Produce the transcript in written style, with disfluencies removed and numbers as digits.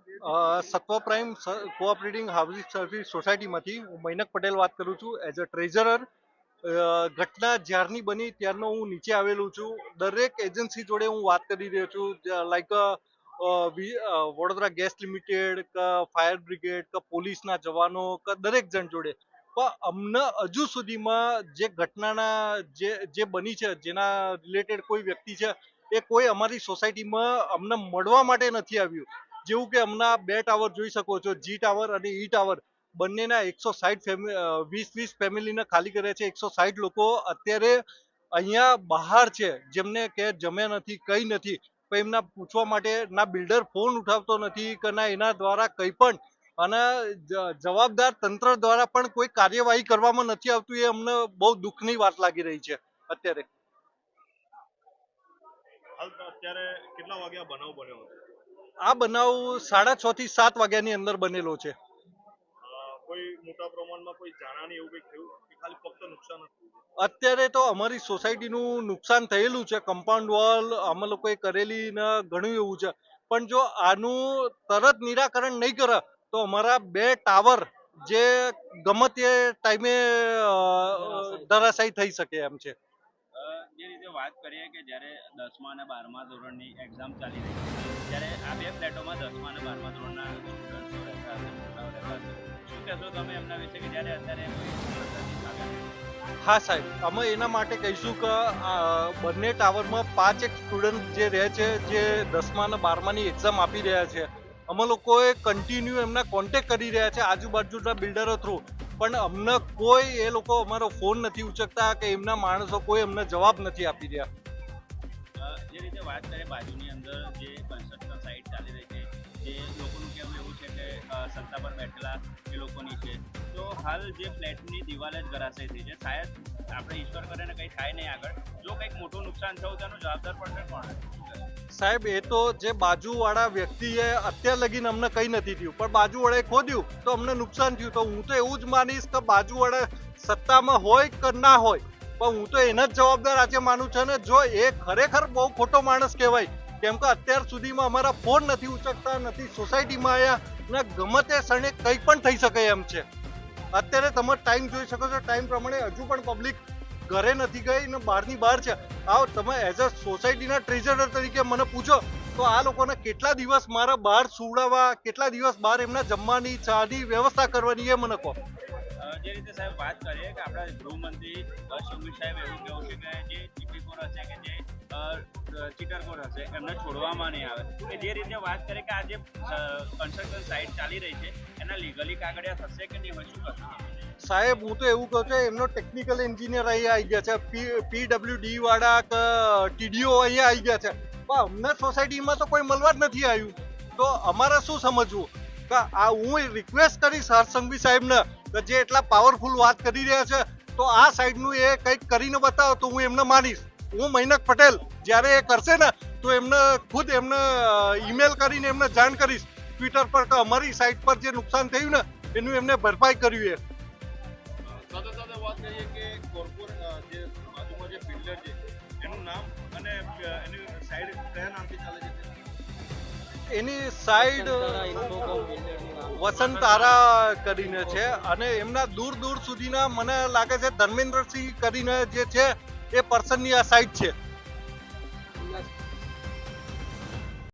સત્વ prime cooperating housing service સોસાયટીમાંથી હું મૈનક પટેલ વાત કરું છું એઝ અ ટ્રેઝરર. ઘટના જ્યારની બની ત્યારનો હું નીચે આવેલું છું. દરેક એજન્સી જોડે હું વાત કરી રહ્યો છું, લાઈક વડોદરા ગેસ લિમિટેડ કે ફાયર બ્રિગેડ કે પોલીસના જવાનો કે દરેક જણ જોડે. પણ અમને હજુ સુધીમાં જે ઘટનાના જે બની છે, જેના રિલેટેડ કોઈ વ્યક્તિ છે, એ કોઈ અમારી સોસાયટીમાં અમને મળવા માટે નથી આવ્યું. જેવું કે હમણાં 2 ટાવર જોઈ શકો છો, જી ટાવર અને ઈ ટાવર. બંનેના 160 ફેમિલીને ખાલી કરે છે. 160 લોકો અત્યારે અહીંયા બહાર છે, જેમને કે જમ્યા નથી, કઈ નથી. પણ એમના પૂછવા માટે ના બિલ્ડર ફોન ઉઠાવતો નથી કે ના એના દ્વારા કંઈ પણ, અને જવાબદાર તંત્ર દ્વારા પણ કોઈ કાર્યવાહી કરવામાં નથી આવતું. એ અમને બહુ દુઃખની વાત લાગી રહી છે અત્યારે. હાલ તો અત્યારે કેટલા વાગ્યા બનાવ બન્યો હતો? આ બનાવ 6:30 થી 7 વાગ્યાની અંદર બનેલો છે. કોઈ મોટા પ્રમાણમાં કોઈ જાનહાની એવું કંઈક થયું કે ખાલી ફક્ત નુકસાન જ થયું? અત્યારે તો અમારી સોસાયટીનું નુકસાન થયેલું છે. કમ્પાઉન્ડ વોલ અમે લોકોએ કરેલી ને ઘણું એવું છે. પણ જો આનું તરત નિરાકરણ નહીં કરે તો અમારા 2 ટાવર જે ગમે તે ટાઈમે ધરાશાયી થઈ શકે એમ છે. જે રીતે વાત કરીએ કે જ્યારે 10મા અને 12મા ધોરણની એક્ઝામ ચાલી રહી છે, ત્યારે આ 2 ફ્લેટોમાં 10મા અને 12મા ધોરણના સ્ટુડન્ટ્સો રહેતા હશે, છોકરાઓ રહેતા હશે. શું કહેશો તમે એમના વિશે કે જ્યારે અત્યારે હા સાહેબ, અમે એના માટે કહીશું કે બંને ટાવરમાં 5 એક સ્ટુડન્ટ જે રહે છે, જે 10મા અને 12માની એક્ઝામ આપી રહ્યા છે. અમે લોકોએ કન્ટિન્યુ એમના કોન્ટેક્ટ કરી રહ્યા છે આજુબાજુના બિલ્ડરો થ્રુ. પણ અમને કોઈ એ લોકો અમારો ફોન નથી ઉચકતા કે એમના માણસો કોઈ અમને જવાબ નથી આપી રહ્યા. જે રીતે વાત કરીએ બાજુની અંદર જે કન્સ્ટ્રક્શન સાઇટ ચાલી રહી છે, જે લોકોનું કહેવું એવું છે કે સત્તા પર બેઠેલા એ લોકોની છે, તો હાલ જે ફ્લેટની દિવાલ જ ધરાશયી થઈ છે. શાયદ આપણે ઈશ્વર કરે ને કંઈ થાય નહીં આગળ, જો કંઈક મોટું નુકસાન થયું તેનું જવાબદાર પડશે કોણ? સાહેબ, એ તો જે બાજુવાળા વ્યક્તિએ અત્યાર લગીને અમને કંઈ નથી થયું, પણ બાજુવાળાએ ખોદ્યું તો અમને નુકસાન થયું. તો હું તો એવું જ માનીશ કે બાજુવાળા સત્તામાં હોય કે ના હોય, પણ હું તો એને જ જવાબદાર આજે માનું છું ને. જો એ ખરેખર બહુ ખોટો માણસ કહેવાય, કેમ કે અત્યાર સુધીમાં અમારા ફોન નથી ઉચકતા, નથી સોસાયટીમાં આવ્યા, ને ગમે તે ક્ષણે કંઈ પણ થઈ શકે એમ છે. અત્યારે તમે ટાઈમ જોઈ શકો છો, ટાઈમ પ્રમાણે હજુ પણ પબ્લિક ઘરે નથી ગઈ ને બહારની બહાર છે. આવો તમે એઝ અ સોસાયટીના ટ્રેઝરર તરીકે મને પૂછો તો આ લોકોને કેટલા દિવસ મારા બહાર સુવડાવવા, કેટલા દિવસ બહાર એમના જમવાની ચાની વ્યવસ્થા કરવાની, એ મને કહો. જે રીતે સાહેબ વાત કરીએ કે આપણા ગૃહમંત્રી શંભુ સાહેબ એવું કહેવું છે કે જે ચીટીખોર હશે કે જે ચીટરખોર હશે એમને છોડવામાં નહીં આવે. કે જે રીતે વાત કરીએ કે આ જે કન્સ્ટ્રક્શન સાઇટ ચાલી રહી છે એના લીગલી કાગળિયા થશે કે નહીં હોય, શું કરશે? સાહેબ, હું તો એવું કહું છું, એમનો ટેકનિકલ એન્જિનિયર અહીંયા આવી ગયા છે, પીડબ્લ્યુડી વાળા કે ટીડીઓ અહીંયા આવી ગયા છે, પણ અમને સોસાયટીમાં તો કોઈ મળવા જ નથી આવ્યું. તો અમારે શું સમજવું કે આ હું રિક્વેસ્ટ કરીશ હર્ષ સંઘવી સાહેબને કે જે એટલા પાવરફુલ વાત કરી રહ્યા છે, તો આ સાઈડનું એ કંઈક કરીને બતાવો તો હું એમને માનીશ. હું મૈનક પટેલ જ્યારે એ કરશે ને તો એમને ખુદ એમને ઈમેલ કરીને એમને જાણ કરીશ ટ્વિટર પર કે અમારી સાઈટ પર જે નુકસાન થયું ને એનું એમને ભરપાઈ કર્યું. સાથે સાથે વાત કરીએ કે કોર્પોરેટ જે બાજુમાં જે બિલ્ડર છે એનું નામ અને એની સાઈડ કયા નામથી ચાલે છે? એની સાઈડ વસંતારા કરીને છે, અને એમના દૂર દૂર સુધીના મને લાગે છે ધર્મેન્દ્રસિંહ કરીને જે છે એ પર્સનની આ સાઈડ છે.